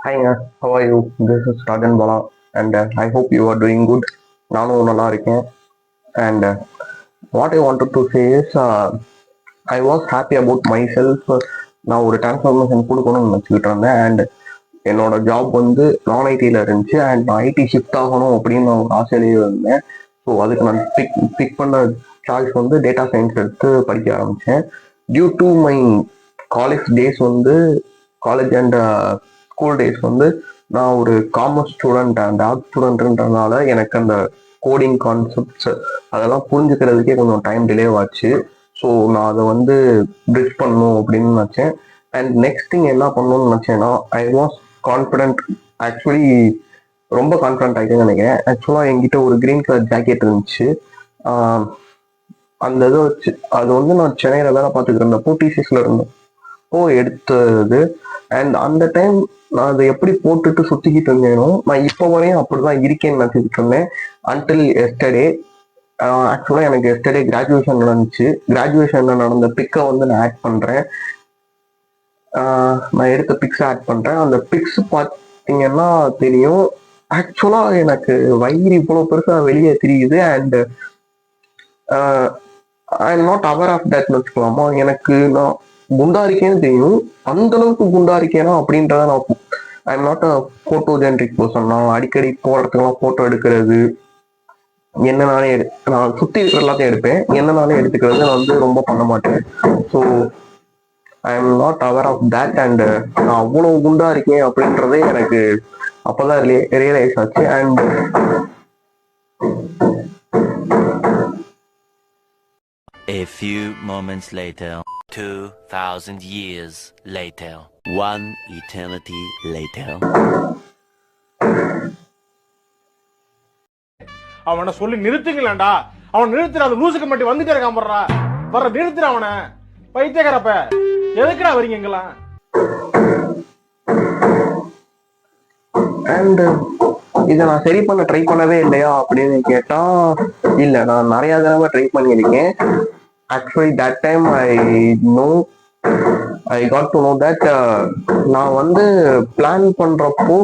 Hi, how are you? This is Rajan Bala, and I hope you are doing good. நானும் நல்லா இருக்கேன். And what I wanted to say is, I was happy about myself. நான் ஒரு transformation கொடுக்கணும்னு நினச்சிக்கிட்டு இருந்தேன். And என்னோட job வந்து நான் ஐடியில் இருந்துச்சு. அண்ட் நான் ஐடி ஷிஃப்ட் ஆகணும் அப்படின்னு நான் ஒரு ஆசையிலேயே இருந்தேன். ஸோ அதுக்கு நான் பிக் பண்ண சாய்ஸ் வந்து டேட்டா சயின்ஸ் எடுத்து படிக்க ஆரம்பித்தேன். Due to my college days வந்து காலேஜ் அண்ட் ஸ்கூல் டேஸ் வந்து நான் ஒரு காமர்ஸ் ஸ்டூடெண்ட் அண்ட் ஆர்ட் ஸ்டூடெண்ட்ன்றதுனால எனக்கு அந்த கோடிங் கான்செப்ட்ஸ் அதெல்லாம் புரிஞ்சுக்கிறதுக்கே கொஞ்சம் டைம் டிலே ஆச்சு. ஸோ நான் அதை வந்து பிரிட்ஜ் பண்ணணும் அப்படின்னு நினச்சேன். அண்ட் நெக்ஸ்ட் திங் என்ன பண்ணணும்னு நினச்சேன்னா, ஐ வாஸ் கான்ஃபிடென்ட். ஆக்சுவலி ரொம்ப கான்ஃபிடென்ட் ஆகிட்டேன்னு நினைக்கிறேன். ஆக்சுவலாக என்கிட்ட ஒரு க்ரீன் கலர் ஜாக்கெட் இருந்துச்சு. அந்த இதை வச்சு அது வந்து நான் சென்னையில் வேலை பார்த்துக்கிட்டு இருந்தப்போ டிசிஎஸ்ல இருந்தப்போ எடுத்தது. அண்ட் அந்த டைம் நான் அதை எப்படி போட்டுட்டு சுற்றிக்கிட்டு இருந்தேனோ நான் இப்போ வரையும் அப்படிதான் இருக்கேன்னு நினச்சிக்கிட்டு இருந்தேன். Until yesterday. ஆக்சுவலாக எனக்கு எஸ்டர்டே கிராஜுவேஷன் நடந்துச்சு. கிராஜுவேஷனில் நடந்த பிக்கை வந்து நான் ஆட் பண்ணுறேன். நான் எடுத்த பிக்ஸ் ஆட் பண்ணுறேன். அந்த பிக்ஸ் பார்த்தீங்கன்னா தெரியும். ஆக்சுவலாக எனக்கு வயிறு இவ்வளோ பெருசாக வெளியே தெரியுது. And I am not aware of தட்னு வச்சுக்கலாமா. எனக்கு நான் குண்டா இருக்கேன்னு தெரியும். அந்த அளவுக்கு குண்டா இருக்கேனா அப்படின்றத நான் ஐ am not a photo generic person. நான் அடிக்கடி போகிறதுக்கெல்லாம் ஃபோட்டோ எடுக்கிறது என்ன நானே நான் சுற்றி இருக்கிற எல்லாத்தையும் எடுப்பேன். என்ன நானே எடுத்துக்கிறது நான் வந்து ரொம்ப பண்ண மாட்டேன். So I am not aware of that. And நான் அவ்வளோ குண்டா இருக்கேன் அப்படின்றதே எனக்கு அப்போதான் ரியலைஸ் ஆச்சு. And A few moments later, 2,000 years later, one eternity later. அவனை சொல்லி நிறுத்துங்களேன்டா. அவன் நிறுத்துற அந்த லூசுக்கு மட்டும் வந்துட்டே இருக்கான். வர்ற நிறுத்துற அவனை. பைத்தியக்காரப்ப எதுக்குடா வரீங்க எங்கெல்லாம்? அண்ட் இதை நான் சரி பண்ண ட்ரை பண்ணவே இல்லையா அப்படின்னு கேட்டா இல்லை, நான் நிறைய தடவை ட்ரை பண்ணியிருக்கேன். Actually that time I got to know that நான் வந்து பிளான் பண்றப்போ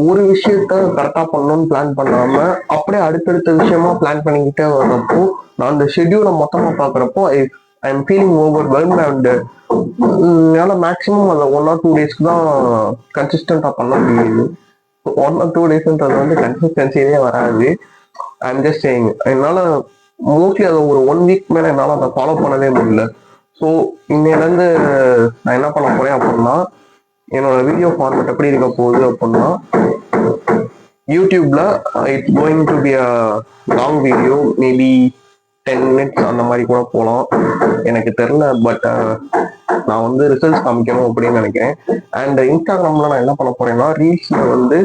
ஒரு விஷயத்த கரெக்டா பண்ணணும்னு பிளான் பண்ணாம அப்படியே அடுத்தடுத்த விஷயமா பிளான் பண்ணிக்கிட்டே வர்றப்போ நான் அந்த ஷெட்யூலை மொத்தமா பாக்குறப்போ I am feeling overwhelmed. And என்னால மேக்ஸிமம் அந்த 1 or 2 டேஸ்க்கு தான் கன்சிஸ்டண்டா பண்ண முடியுது. 1 or 2 டேஸ்ன்றது வந்து கன்சிஸ்டன்சியே வராது. I am just saying. என்னால மோஸ்ட்லி அதை ஒரு 1 வீக் மேல என்னால அதை ஃபாலோ பண்ணவே முடியல. ஸோ இன்னையிலேருந்து நான் என்ன பண்ண போறேன் அப்படின்னா, என்னோட வீடியோ ஃபார்மேட் எப்படி இருக்க போகுது அப்படின்னா, யூடியூப்ல it's going to be a long video, maybe 10 minutes அந்த மாதிரி கூட போகலாம், எனக்கு தெரியல. பட் நான் வந்து ரிசல்ட்ஸ் காமிக்கணும் அப்படின்னு நினைக்கிறேன். அண்ட் இன்ஸ்டாகிராம்ல நான் என்ன பண்ண போறேன்னா, ரீல்ஸ்ல வந்து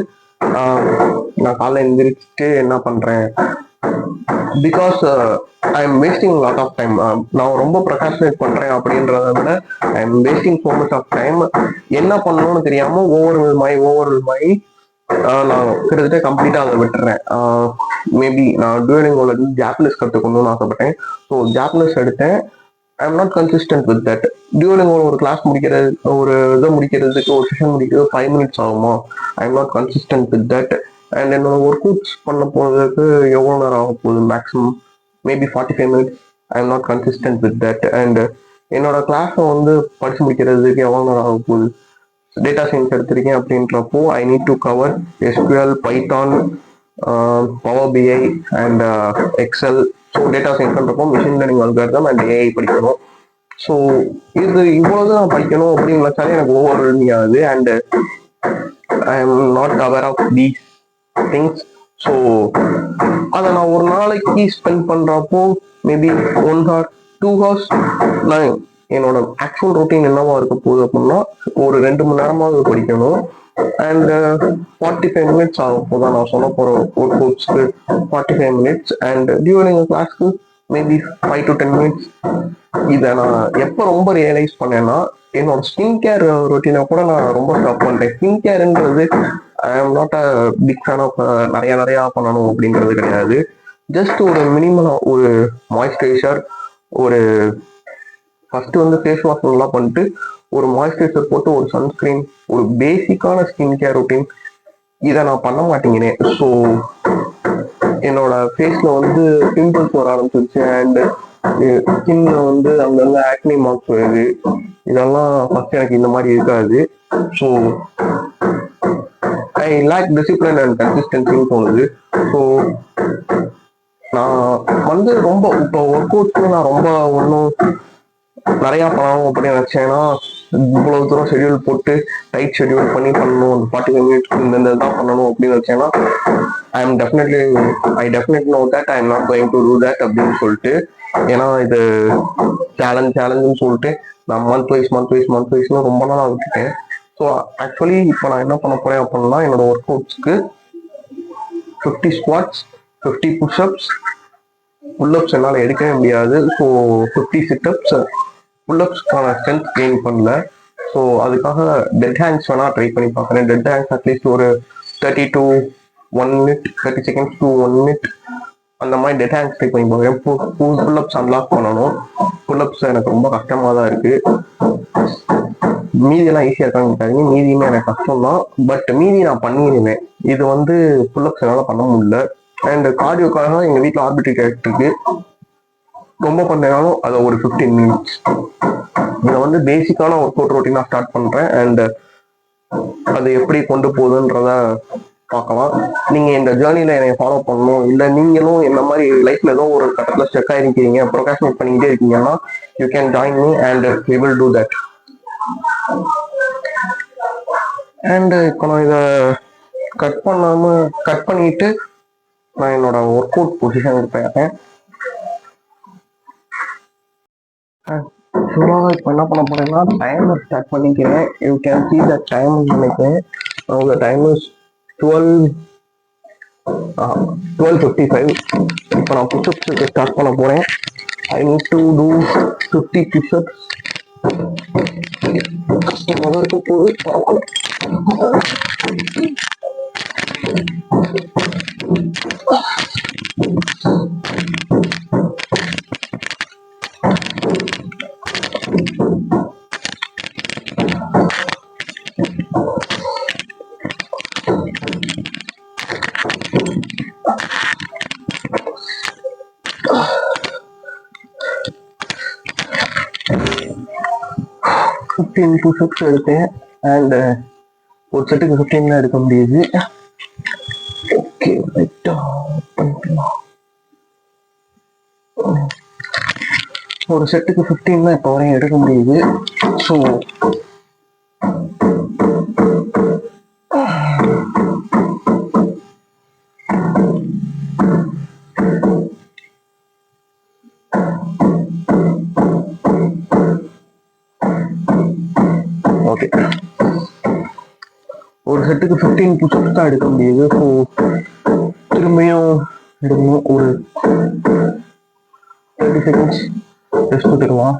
நான் காலைல எழுந்திரிச்சிட்டு என்ன பண்றேன், because I am wasting lot of time. நான் ரொம்ப ப்ரொகாஸ்டினேட் பண்றேன் அப்படின்றத விட I am wasting so much of time. என்ன பண்ணணும்னு தெரியாம ஓவர் மை நான் கிட்டத்தட்ட கம்ப்ளீட்டா அதை விட்டுறேன். மேபி நான் டூயலிங்கோல இருந்து ஜாப்பனீஸ் கற்றுக்கணும்னு ஆசைப்பட்டேன். ஸோ ஜாப்பனீஸ் எடுத்தேன். I am not consistent with that. டூயலிங்கோல ஒரு கிளாஸ் முடிக்கிறது, ஒரு இதை முடிக்கிறதுக்கு, ஒரு செஷன் முடிக்கிறது 5 minutes ஆகுமா? ஐ am not consistent with that. And என்னோட ஒர்க் அவுட்ஸ் பண்ண போகிறதுக்கு எவ்வளோ நேரம் ஆக போகுது? Maximum maybe 45 minutes. I am not consistent with that. And என்னோட கிளாஸை வந்து படிச்சு முடிக்கிறதுக்கு எவ்வளோ நேரம் ஆக போகுது? டேட்டா சயின்ஸ் எடுத்திருக்கேன் அப்படின்றப்போ I need to cover SQL, Python, Power BI and Excel. So data சயின்ஸ்ன்றப்போ machine learning algorithm and AI படிக்கணும். ஸோ இது இவ்வளவு நான் படிக்கணும் அப்படின்னு நினைச்சாலே எனக்கு ஓவர் ஆகுது. And I am not aware of these things. So அதை நான் ஒரு நாளைக்கு ஸ்பெண்ட் பண்றப்போ மேபி 1 or 2 hours நான் என்னோட ஆக்சுவல் ரொட்டீன் என்னவா இருக்க போகுது அப்படின்னா, ஒரு 2 மணி நேரமாவது படிக்கணும். அண்ட் 45 minutes ஆகும் போதான் நான் சொல்ல போற ஒர்க் அவுட்ஸ்க்கு 45 minutes. அண்ட் டியூரிங் கிளாஸ்க்கு மேபி 5 to 10 minutes. இதை நான் எப்போ ரொம்ப ரியலைஸ் பண்ணேன்னா, என்னோட ஸ்கின் கேர் ரொட்டீனை கூட நான் ரொம்ப ஸ்டாப் பண்ணிட்டேன். ஸ்கின் கேர்ன்றது I am not a big fan of நிறையா பண்ணணும் அப்படிங்கிறது கிடையாது. ஜஸ்ட் ஒரு மினிமலா ஒரு மாய்ஸ்சரைசர், ஒரு ஃபர்ஸ்ட் வந்து ஃபேஸ் வாஷ் நல்லா பண்ணிட்டு ஒரு மாய்ஸ்சரைசர் போட்டு ஒரு சன்ஸ்கிரீன், ஒரு பேசிக்கான ஸ்கின் கேர் ரொட்டீன் இதை நான் பண்ண மாட்டேங்கிறேன். ஸோ என்னோட ஃபேஸ்ல வந்து பிம்பிள்ஸ் வர ஆரம்பிச்சிருச்சு. அண்ட் ஸ்கின்ல வந்து அங்கங்க ஆக்னி மார்க்ஸ் வருது. இதெல்லாம் ஃபர்ஸ்ட் எனக்கு இந்த மாதிரி இருக்காது. So I lack discipline and கன்சிஸ்டன்சின்னு தோணுது. ஸோ நான் வந்து ரொம்ப இப்போ ஒர்க் அவுட்க்கு நான் ரொம்ப ஒன்றும் நிறையா பண்ணணும் அப்படின்னு நினச்சேன்னா இவ்வளவு தூரம் ஷெடியூல் போட்டு டைட் ஷெடியூல் பண்ணி பண்ணணும், 45 மினிட்ஸ் இந்த தான் பண்ணணும் அப்படின்னு வச்சேன்னா I definitely know that I am not going to do that அப்படின்னு சொல்லிட்டு. ஏன்னா இது சேலஞ்சுன்னு சொல்லிட்டு நான் மந்த் வைஸ்னு ரொம்ப நாளாக விட்டுட்டேன். ஸோ ஆக்சுவலி இப்போ நான் என்ன பண்ண போறேன் அப்படின்னா என்னோட ஒர்க் அவுட்ஸ்க்கு 50 ஸ்குவாட்ஸ், 50 புஷ்அப்ஸ், புல்அப்ஸ் என்னால் எடுக்கவே முடியாது. ஸோ 50 சிட்அப்ஸ், புல்அப்ஸ்க்கான ஸ்ட்ரென்த் கெயின் பண்ணல. ஸோ அதுக்காக டெட் ஹேண்ட்ஸ் வேணா ட்ரை பண்ணி பார்க்குறேன். டெட் ஹேண்ட்ஸ் அட்லீஸ்ட் ஒரு 30 to 1 minute, 30 seconds to 1 minute அந்த மாதிரி டெட் ஹேண்ட்ஸ் ட்ரை பண்ணி பார்க்குறேன். புல்அப்ஸ் அன்லாக் பண்ணணும். புல்அப்ஸ் எனக்கு ரொம்ப கஷ்டமாக தான் இருக்கு. மீதியெல்லாம் ஈஸியாக இருக்கான்னு கேட்டாங்க. மீதியுமே எனக்கு கஷ்டம் தான். பட் மீதி நான் பண்ணிடுவேன். இது வந்து புல்அப்ஸ் என்னால் பண்ண முடியல. அண்ட் கார்டியோக்காக எங்கள் வீட்டில் ஆர்பிட்ரி கேரக்ட் இருக்கு. ரொம்ப பண்ணாலும் அதை ஒரு 15 மினிட்ஸ் இதை வந்து பேசிக்கான ஒர்க் அவுட் ரொட்டீனாக ஸ்டார்ட் பண்ணுறேன். அண்ட் அது எப்படி கொண்டு போகுதுன்றத பார்க்கலாம். நீங்கள் இந்த ஜேர்னியில் என்னை ஃபாலோ பண்ணணும், இல்லை நீங்களும் என்ன மாதிரி லைஃப்ல ஏதோ ஒரு கட்டத்தில் ஸ்டெக் ஆகிருக்கீங்க, ப்ரொகாஷனேட் பண்ணிக்கிட்டே இருக்கீங்கன்னா you can join me and we will do that. And இப்போ நான் இதை கட் பண்ணிட்டு நான் என்னோட ஒர்க் அவுட் பொசிஷனுக்கு போயிட்டேன். இப்போ என்ன பண்ண போறேன்னா டைமர் ஸ்டார்ட் பண்ணிக்கிறேன். You can see the time நினைக்கிறேன். அவங்க டைம் இஸ் 12:55. இப்போ நான் புஷ்அப்ஸ் ஸ்டார்ட் பண்ண போறேன். I need to do 50 pushups. முதல்ல போது புஷ்அப்ஸ் எடுத்தேன். அண்ட் ஒரு செட்டுக்கு 15 தான் எடுக்க முடியுது. ஓகே, ஒரு செட்டுக்கு 15 தான் இப்போ வரையும் எடுக்க முடியுது. ஸோ ஓகே, ஒரு செட்டுக்கு 15 புஷ்அப்ஸ் தான் எடுக்க முடியுது. ஸோ திரும்பியும் எடுக்கணும். ஒரு 30 செகண்ட்ஸ் ரெஸ்ட் எடுத்துக்கலாம்.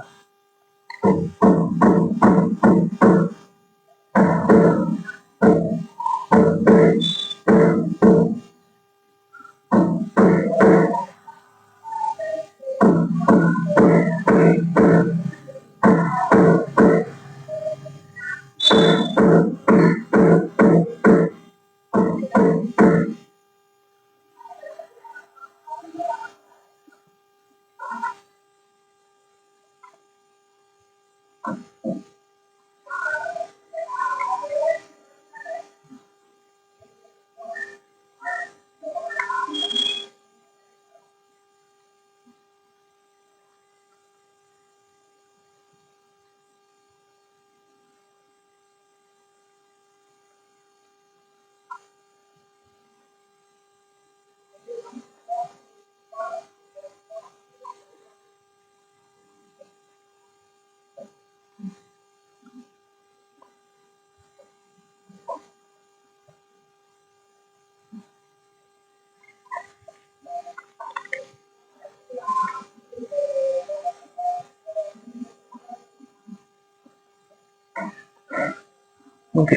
ஓகே,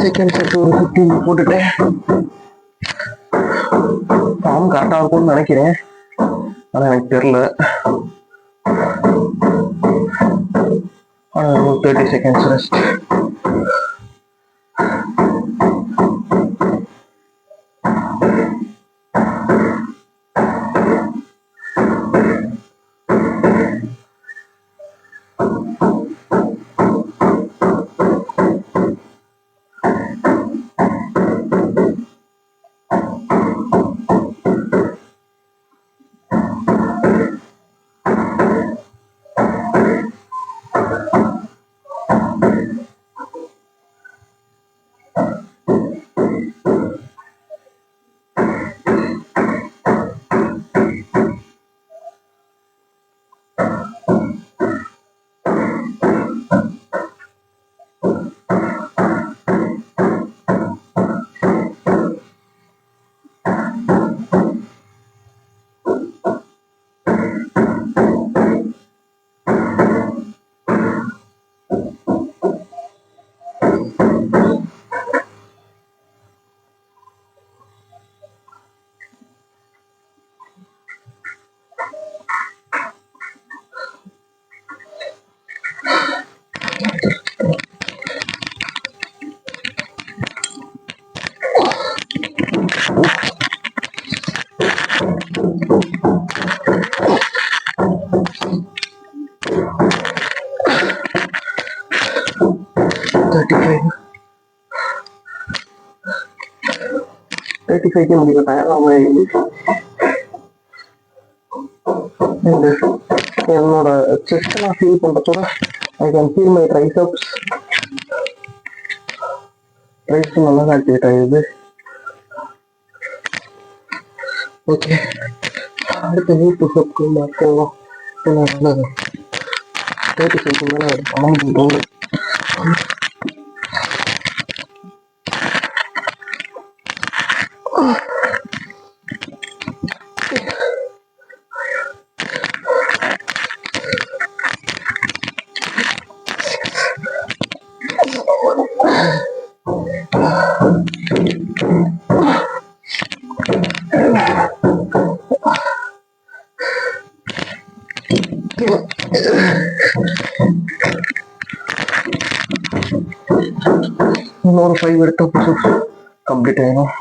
செகண்ட் செட் ஒரு 15 போட்டுட்டேன். ஃபார்ம் கரெக்டாக இருக்கும்னு நினைக்கிறேன், ஆனால் எனக்கு தெரியல. 30 seconds ரெஸ்ட். தேர்ட்டி ஃபைவ்க்கு முடியும் என்னோட செஸ்ட் நான் ஃபீல் பண்றதோட I can feel my triceps. Tris நல்லா ஆக்டிவேட் ஆகுது. ஓகே, அடுத்தது புஷ்அப்க்கு மாற்றலாம். என்னால் 35 மேலே பண்ண முடியும். இன்னொரு 5 எடுத்த புஷ்அப்ஸ் கம்ப்ளீட் ஆயிடும்.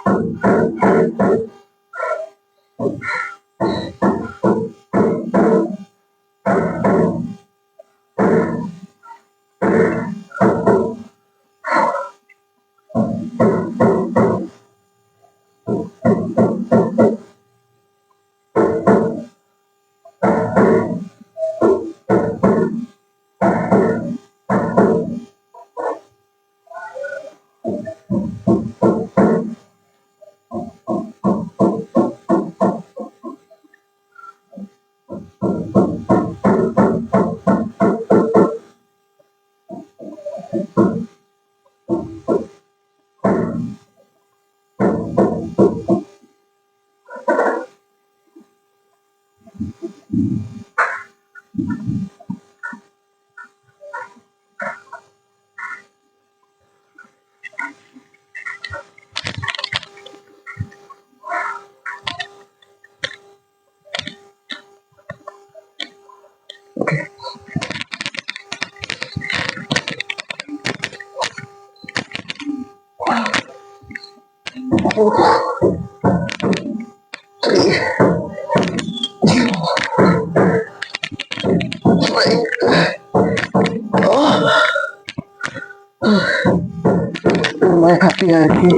ஹாப்பியா இருக்கு.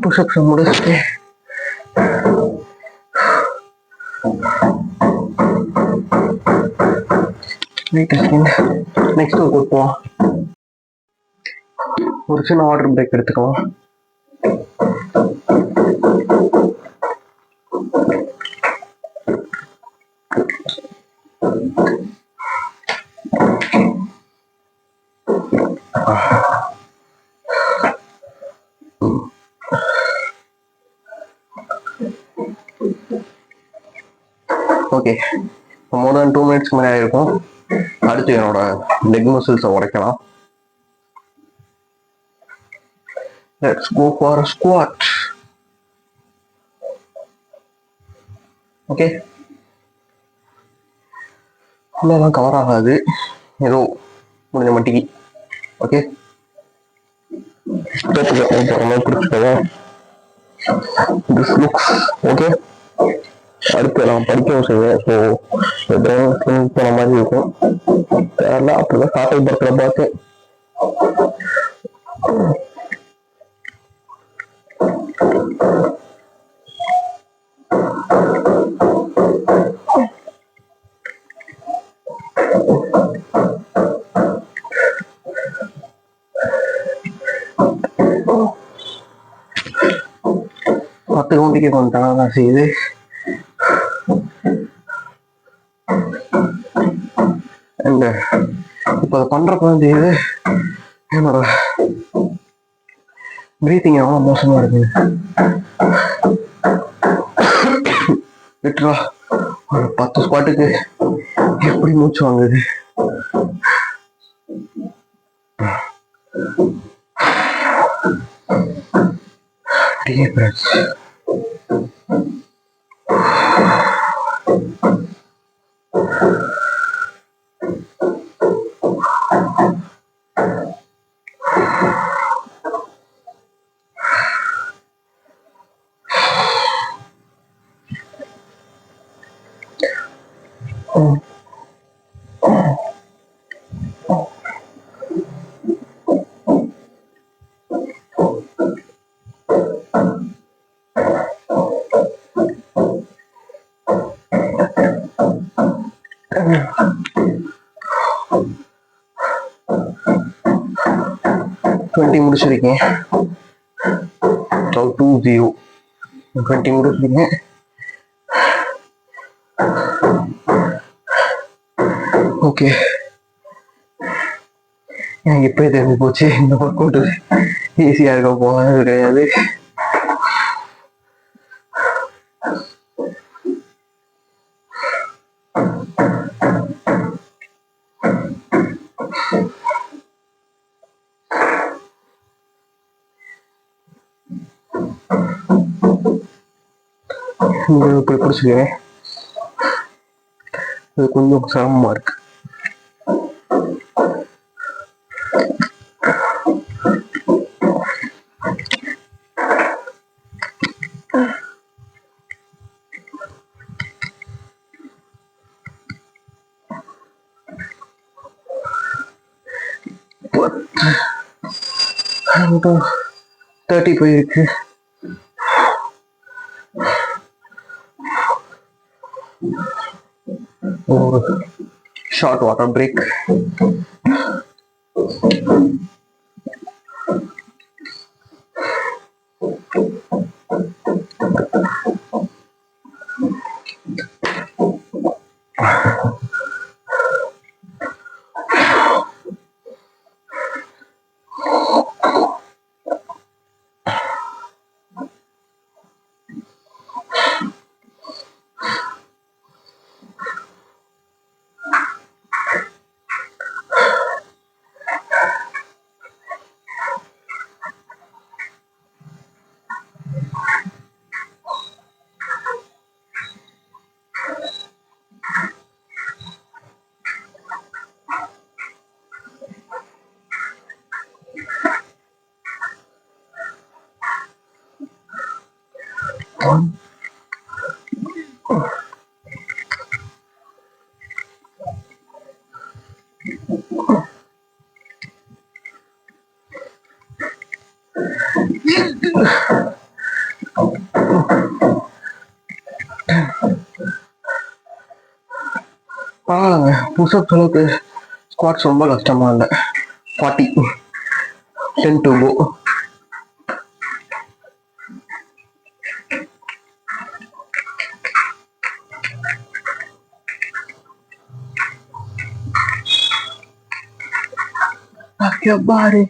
புஷ்அப்ஸ் முடிச்சுட்டு நெக்ஸ்ட் போவோம். ஒரு சின்ன வாட்டர் பிரேக் எடுத்துக்கலாம். ஓகே, மோர் தென் 2 மினிட்ஸ் மேலே ஆயிருக்கும். அடுத்து என்னோட லெக் மசில்ஸை உடைக்கலாம். Let's go for a squat. Okay, ஃபுல்லாலாம் கவர் ஆகாது, ஏதோ முடிஞ்ச மட்டிக்கு. Okay, this looks okay. அடுத்து நான் படிக்கவும் செய்வேன். ஸோ போன மாதிரி இருக்கும். தெரியல, அப்படிதான் காட்டல் படத்தில் பார்த்தேன். பத்து கவுண்டிக்கு கொஞ்சம் தான் செய்யுது. அண்ட் இப்போ அதை பண்றப்ப தான் செய்யுது என்னோட பிரீத்திங் எவ்வளோ மோசமா இருக்கு. லிட்டரா ஒரு 10 ஸ்குவாட்டுக்கு எப்படி மூச்சு வாங்குது. Deep breaths. முடிச்சிருக்கேன். 2-0 20 முடிச்சிருக்கேன். ஓகே, எனக்கு இப்பயே தெரிஞ்சு போச்சு இந்த ஒர்க் அவுட் ஈஸியா இருக்க போகிறது கிடையாது. இப்படி பிடிச்சிருக்கேன். அது கொஞ்சம் சிரமமா இருக்கு. But 30 போயிருக்கு. ஒரு ஷார்ட் வாட்டர் பிரேக். பரவாயில்லைங்க, புஷ்அப்ஸ் அளவுக்கு ஸ்குவாட்ஸ் ரொம்ப கஷ்டமா இல்லை. 40 10 to go. Rock your body.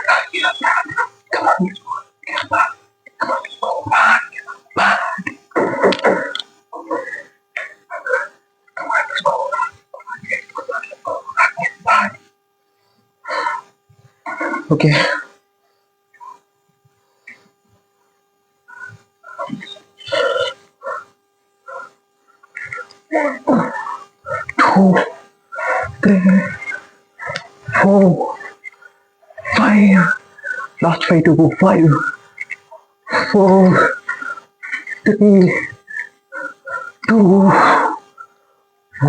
Rock your body. Come on, let's go. Rock your body. Come on, let's go. Rock your body. Come on, let's go. Rock your body. Okay. 4, 5. Last 5 to go. 5, 4, 3, 2,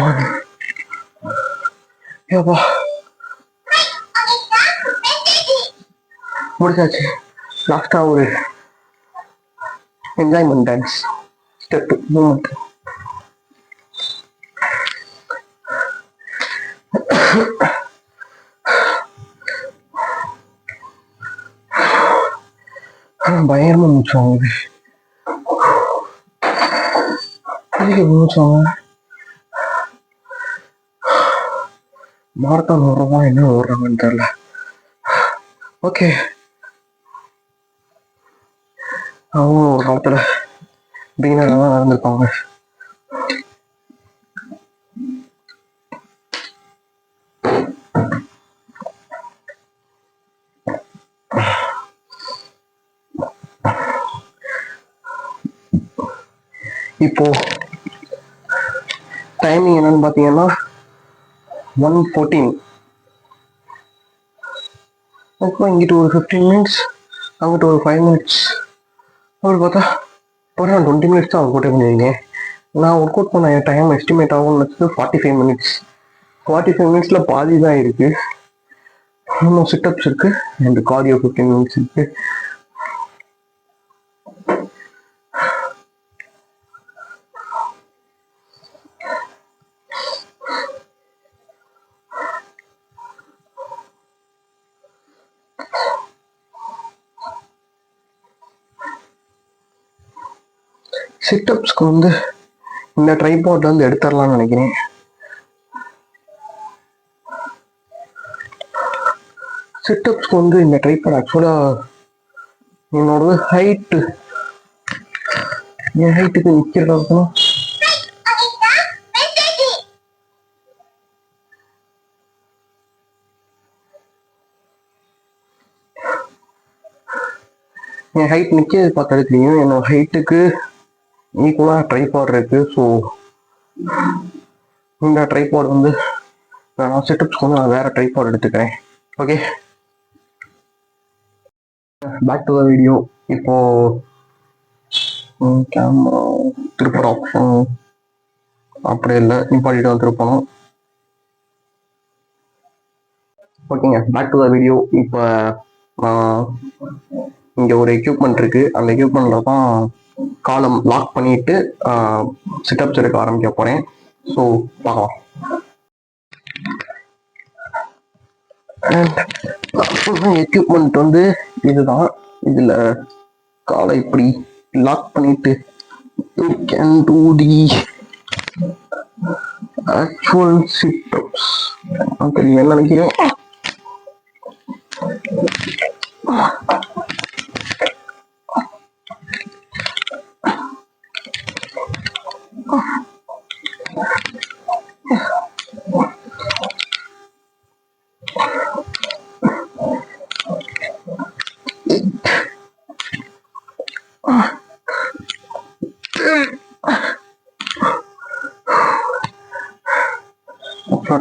1. ஏப்பா முடிச்சாச்சு. லாஸ்டா ஒரு enjoyment dance step moment. பயங்கரமா மூச்சுவாங்க. மூச்சுவாங்க. Marathon ஓடுறவா என்ன ஓடுறாங்கன்னு தெரியல. Okay, அவங்க ஒரு காலத்துல பிகினரா தான் நடந்திருப்பாங்க. இப்போ டைமிங் என்னன்னு பாத்தீங்கன்னா 1:14. அதுக்கப்புறம் இங்கிட்ட ஒரு 15 மினிட்ஸ், அங்கிட்ட ஒரு 5 மினிட்ஸ். அவர் பார்த்தா ஒரு 20 மினிட்ஸ் தான் ஒர்க் அவுட் பண்ணிருங்க. நான் ஒர்க் அவுட் பண்ண டைம் எஸ்டிமேட் ஆகும்னு வச்சது 45 மினிட்ஸ். 45 மினிட்ஸ்ல பாதி தான் இருக்கு. இன்னும் சிட்டப்ஸ் இருக்கு அண்ட் கார்டியோ 15 மினிட்ஸ் இருக்கு. சிட்டப்ஸ்க்கு வந்து இந்த ட்ரைபாட்ல இருந்து எடுத்துடலாம்னு நினைக்கிறேன். சிட்டப்ஸ்க்கு வந்து இந்த ட்ரைபாட் ஆக்சுவலா என்னோட ஹைட்டு, என் ஹைட்டுக்கு நிக்கிறதா இருக்கணும். என் ஹைட் நிக்கிறது பார்த்தா தெரியும். என்னோட ஹைட்டுக்கு ஈக்குவலா ட்ரைபாட் இருக்கு. ஸோ இந்த ட்ரைபாட் வந்து நான் செட்டப்ஸ்க்கு வந்து நான் வேற ட்ரைபாட் எடுத்துக்கிறேன். Okay, back to the video. இப்போ கேமரா திருப்பூர் ஆப்ஷன் அப்படி இல்லை, நிப்பாட்டிட்டு தான் திருப்பணும். ஓகேங்க, பேக் டு த வீடியோ. இப்போ இங்க ஒரு எக்யூப்மெண்ட் இருக்கு. அந்த எக்யூப்மெண்ட்ல தான் காலம் லாக் பண்ணிட்டு சிட்டப்ஸ் எடுக்க ஆரம்பிக்க போறேன். ஸோ பார்க்கலாம். எக்யூப்மெண்ட் வந்து இதுதான். இதுல காலை இப்படி லாக் பண்ணிட்டு you can do the actual sit-ups. தெரியும் என்ன நினைக்கிறேன்.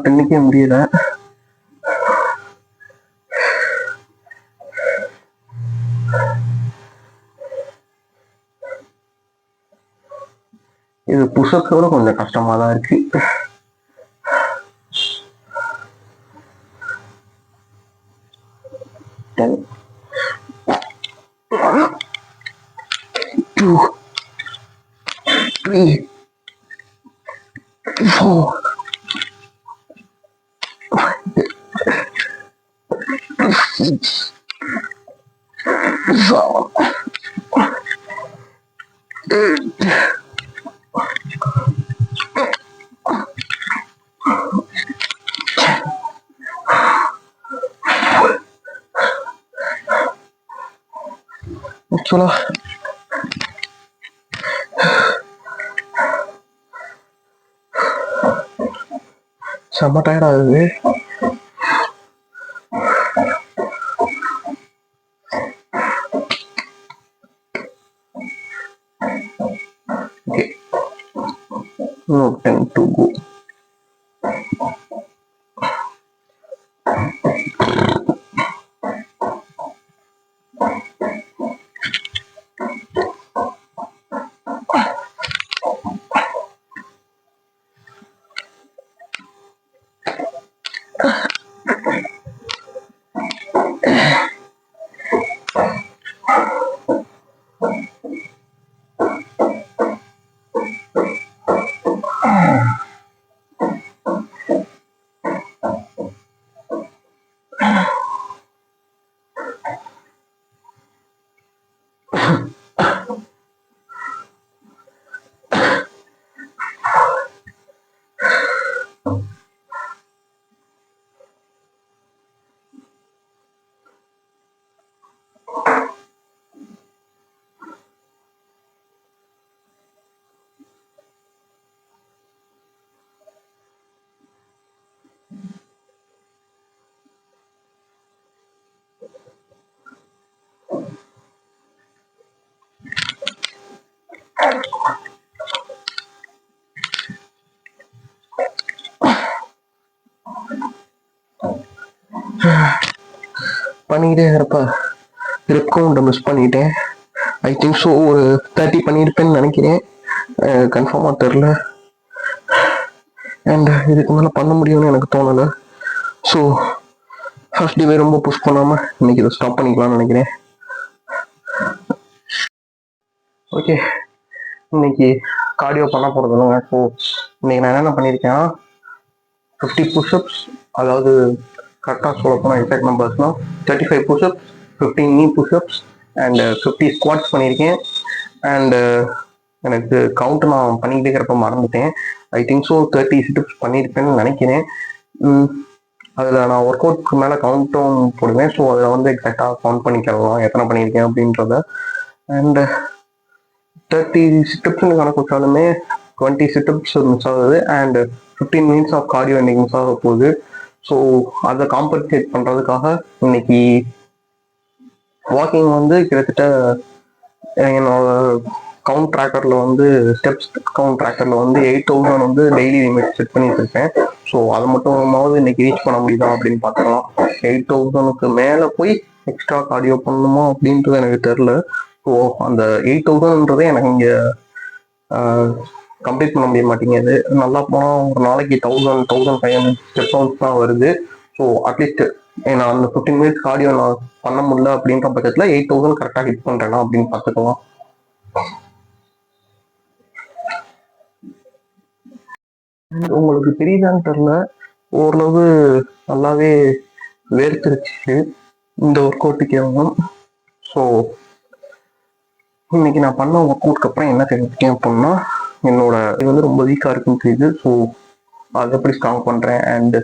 இன்னைக்கே முடியல. இது புஷப்ஸோட கொஞ்சம் கஷ்டமா தான் இருக்கு. Two, 3, 4, 6, 7, 8. Actually, செம்ம டயர்ட் ஆகுது. Okay, no time to go. பண்ணிக்கிட்டே இருப்ப ரிப் கவுண்டை மிஸ் பண்ணிட்டேன். ஐ திங்க் ஸோ ஒரு 30 பண்ணியிருப்பேன்னு நினைக்கிறேன், கன்ஃபார்மாக தெரில. அண்ட் இதுக்கு மேலே பண்ண முடியும்னு எனக்கு தோணலை. ஸோ ஃபர்ஸ்ட் டேவே ரொம்ப புஷ் பண்ணாமல் இன்னைக்கு இதை ஸ்டாப் பண்ணிக்கலாம்னு நினைக்கிறேன். ஓகே, இன்னைக்கு கார்டியோ பண்ண போகிறது இல்லைங்க. ஸோ இன்னைக்கு நான் என்னென்ன பண்ணியிருக்கேன்னா 50 புஷ்அப்ஸ், அதாவது கரெக்டாக சொல்ல போனால் எக்ஸாக்ட் நம்பர்ஸ்னால் 35 pushups, 15 knee pushups and 50 squats பண்ணியிருக்கேன். அண்டு எனக்கு கவுண்ட் நான் பண்ணிக்கிட்டே இருக்கிறப்ப மறந்துட்டேன். ஐ திங்க் ஸோ 30 சிட்டப்ஸ் பண்ணியிருப்பேன்னு நினைக்கிறேன். அதில் நான் ஒர்க் அவுட்க்கு மேலே கவுண்ட்டும் போடுவேன். ஸோ அதில் வந்து எக்ஸாக்டாக கவுண்ட் பண்ணிக்கலாம் எத்தனை பண்ணியிருக்கேன் அப்படின்றத. அண்டு 30 சிட்டப்ஸ்னு கணக்கு வச்சாலுமே 20 சிட்டப்ஸ் மிஸ் ஆகுது. அண்ட் 15 மினிட்ஸ் ஆஃப் கார்டியோ இன்னைக்கு மிஸ் ஆக போகுது. ஸோ அதை காம்பன்சேட் பண்ணுறதுக்காக இன்னைக்கு வாக்கிங் வந்து கிட்டத்தட்ட என்னோட கவுண்ட் ட்ராக்கரில் வந்து ஸ்டெப்ஸ் கவுண்ட் ட்ராக்கரில் வந்து 8000 வந்து டெய்லி லிமிட் செட் பண்ணி வச்சிருக்கேன். ஸோ அதை மட்டுமாவது இன்னைக்கு ரீச் பண்ண முடியுதா அப்படின்னு பார்த்துக்கலாம். 8000க்கு மேலே போய் எக்ஸ்ட்ரா கார்டியோ பண்ணணுமா அப்படின்றது எனக்கு தெரில. ஸோ அந்த 8000ன்றதே எனக்கு இங்கே கம்ப்ளீட் பண்ண முடிய மாட்டேங்குது. நல்லா போனால் ஒரு நாளைக்கு 1500 ஸ்டெப் கவுண்ட்ஸ் தான் வருது. ஸோ அட்லீஸ்ட் நான் அந்த 15 மினிட்ஸ் கார்டியோ நான் பண்ண முடியல அப்படின்ற பட்சத்தில் 8000 கரெக்டாக ஹிட் பண்ணுறேன்னா அப்படின்னு பார்த்துக்கலாம். உங்களுக்கு தெரியுதான்னு தெரில, ஓரளவு நல்லாவே வேர்த்துருச்சு இந்த ஒர்க் அவுட்டுக்கு ஆகும். ஸோ இன்னைக்கு நான் பண்ண ஒர்க் அவுட்க்கு அப்புறம் என்ன தெரிஞ்சுக்கேன் அப்படின்னா, என்னோட இது வந்து ரொம்ப வீக்காக இருக்குன்னு தெரியுது. ஸோ அதை எப்படி ஸ்ட்ராங் பண்ணுறேன் அண்ட்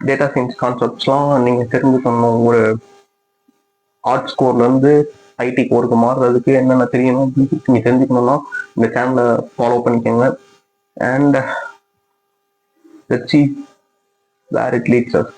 டேட்டா சயின்ஸ் கான்செப்ட்ஸ்லாம் நீங்கள் தெரிஞ்சுக்கணும். ஒரு ஆர்ட் ஸ்கோர்லேருந்து ஐடி கோருக்கு மாறுறதுக்கு என்னென்ன தெரியணும் அப்படின்னு நீங்கள் தெரிஞ்சுக்கணும்னா இந்த சேனலை ஃபாலோ பண்ணிக்கோங்க. And let's see where it leads us.